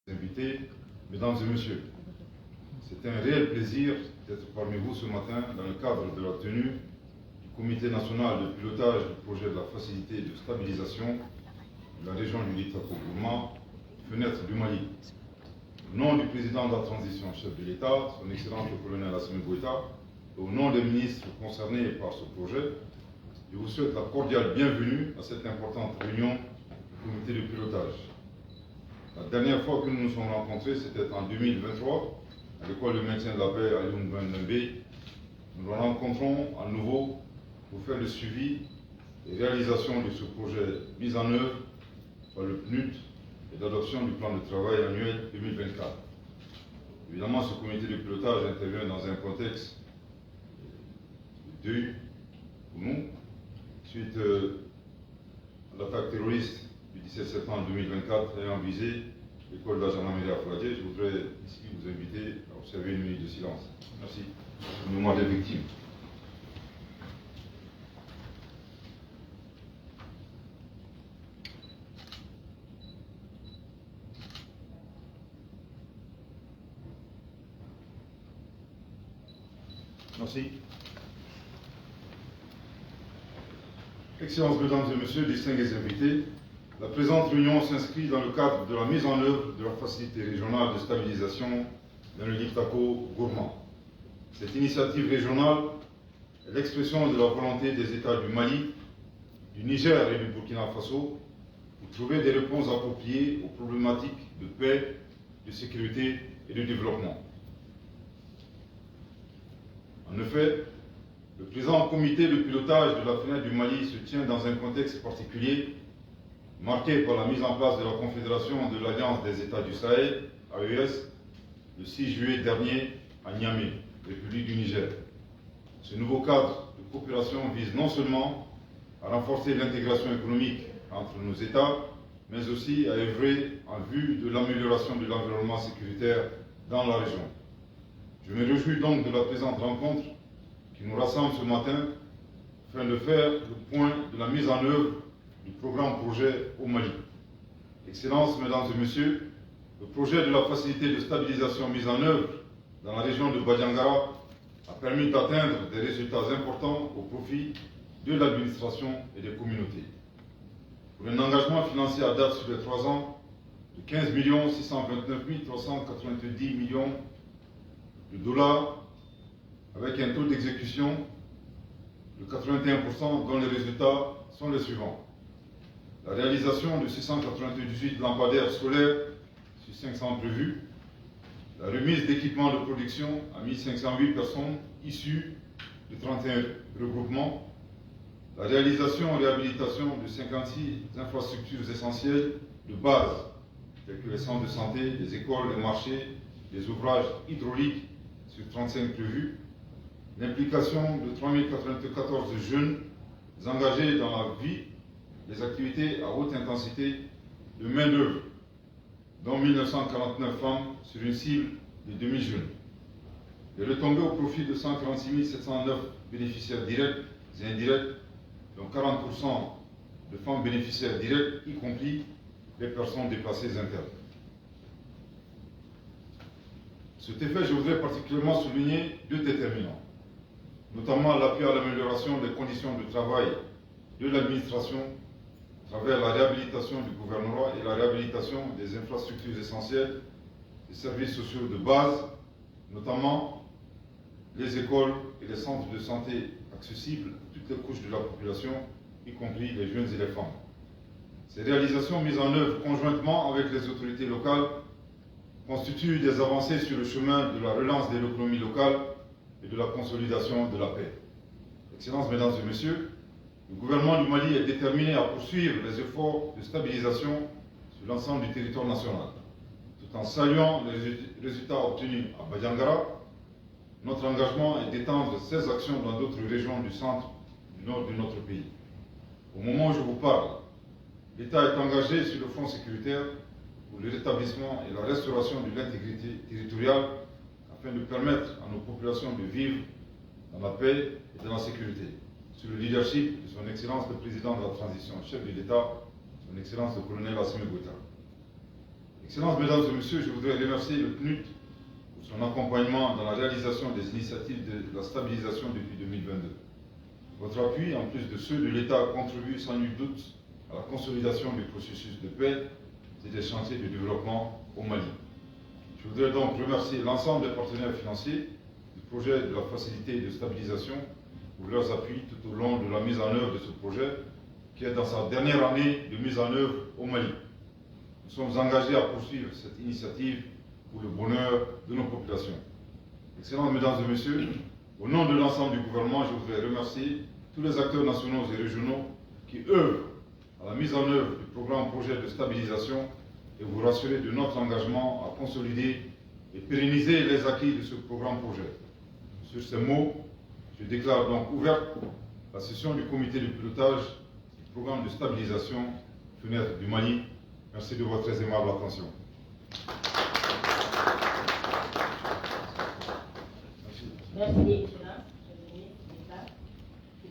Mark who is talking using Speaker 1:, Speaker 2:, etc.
Speaker 1: Invités, mesdames et messieurs, c'est un réel plaisir d'être parmi vous ce matin dans le cadre de la tenue du Comité national de pilotage du projet de la facilité de stabilisation de la région du Liptako-Gourma, Fenêtre du Mali. Au nom du président de la transition, chef de l'État, son Excellence le colonel Assimi Goïta, et au nom des ministres concernés par ce projet, je vous souhaite la cordiale bienvenue à cette importante réunion du Comité de pilotage. La dernière fois que nous nous sommes rencontrés, c'était en 2023, à l'école de maintien de la paix à Young-Ben-Nembe. Nous nous rencontrons à nouveau pour faire le suivi et réalisation de ce projet mis en œuvre par le PNUD et d'adoption du plan de travail annuel 2024. Évidemment, ce comité de pilotage intervient dans un contexte de deuil pour nous, suite à l'attaque terroriste du 17 septembre 2024 ayant visé l'école de la gendarmerie à Fouadé. Je voudrais ici vous inviter à observer une minute de silence. Merci. Au mémoire des victimes. Merci. Excellences, mesdames et messieurs, distingués invités, la présente réunion s'inscrit dans le cadre de la mise en œuvre de la facilité régionale de stabilisation dans le Liptako-Gourma. Cette initiative régionale est l'expression de la volonté des États du Mali, du Niger et du Burkina Faso pour trouver des réponses appropriées aux problématiques de paix, de sécurité et de développement. En effet, le présent comité de pilotage de la Fenêtre du Mali se tient dans un contexte particulier marqué par la mise en place de la Confédération de l'Alliance des États du Sahel, AES, le 6 juillet dernier à Niamey, République du Niger. Ce nouveau cadre de coopération vise non seulement à renforcer l'intégration économique entre nos États, mais aussi à œuvrer en vue de l'amélioration de l'environnement sécuritaire dans la région. Je me réjouis donc de la présente rencontre qui nous rassemble ce matin afin de faire le point de la mise en œuvre du programme projet au Mali. Excellences, mesdames et messieurs, le projet de la facilité de stabilisation mise en œuvre dans la région de Badiangara a permis d'atteindre des résultats importants au profit de l'administration et des communautés. Pour un engagement financier à date sur les 3 ans de 15 629 390 millions de dollars, avec un taux d'exécution de 81%, dont les résultats sont les suivants. La réalisation de 698 lampadaires solaires sur 500 prévus, la remise d'équipements de production à 1508 personnes issues de 31 regroupements, la réalisation et réhabilitation de 56 infrastructures essentielles de base, telles que les centres de santé, les écoles, les marchés, les ouvrages hydrauliques sur 35 prévus, l'implication de 3094 jeunes engagés dans la vie des activités à haute intensité de main-d'œuvre, dont 1949 femmes sur une cible de demi-jeunes. Les retombées au profit de 146 709 bénéficiaires directs et indirects, dont 40% de femmes bénéficiaires directes, y compris les personnes déplacées internes. Cet effet, je voudrais particulièrement souligner 2 déterminants, notamment l'appui à l'amélioration des conditions de travail de l'administration à travers la réhabilitation du gouvernorat et la réhabilitation des infrastructures essentielles, des services sociaux de base, notamment les écoles et les centres de santé accessibles à toutes les couches de la population, y compris les jeunes et les femmes. Ces réalisations mises en œuvre conjointement avec les autorités locales constituent des avancées sur le chemin de la relance de l'économie locale et de la consolidation de la paix. Excellences, mesdames et messieurs, le gouvernement du Mali est déterminé à poursuivre les efforts de stabilisation sur l'ensemble du territoire national. Tout en saluant les résultats obtenus à Badiangara, notre engagement est d'étendre ces actions dans d'autres régions du centre du nord de notre pays. Au moment où je vous parle, l'État est engagé sur le front sécuritaire pour le rétablissement et la restauration de l'intégrité territoriale afin de permettre à nos populations de vivre dans la paix et dans la sécurité, sous le leadership de son Excellence le Président de la Transition, chef de l'État, son Excellence le colonel Assimi Goïta. Excellences, Mesdames et Messieurs, je voudrais remercier le PNUD pour son accompagnement dans la réalisation des initiatives de la stabilisation depuis 2022. Votre appui, en plus de ceux de l'État, contribue sans nul doute à la consolidation du processus de paix et des chantiers de développement au Mali. Je voudrais donc remercier l'ensemble des partenaires financiers du projet de la facilité de stabilisation pour leurs appuis tout au long de la mise en œuvre de ce projet qui est dans sa dernière année de mise en œuvre au Mali. Nous sommes engagés à poursuivre cette initiative pour le bonheur de nos populations. Excellences, Mesdames et Messieurs, au nom de l'ensemble du gouvernement, je voudrais remercier tous les acteurs nationaux et régionaux qui œuvrent à la mise en œuvre du programme projet de stabilisation et vous rassurer de notre engagement à consolider et pérenniser les acquis de ce programme projet. Sur ces mots, je déclare donc ouverte la session du comité de pilotage du programme de stabilisation Fenêtre du Mali. Merci de votre très aimable attention.
Speaker 2: Merci.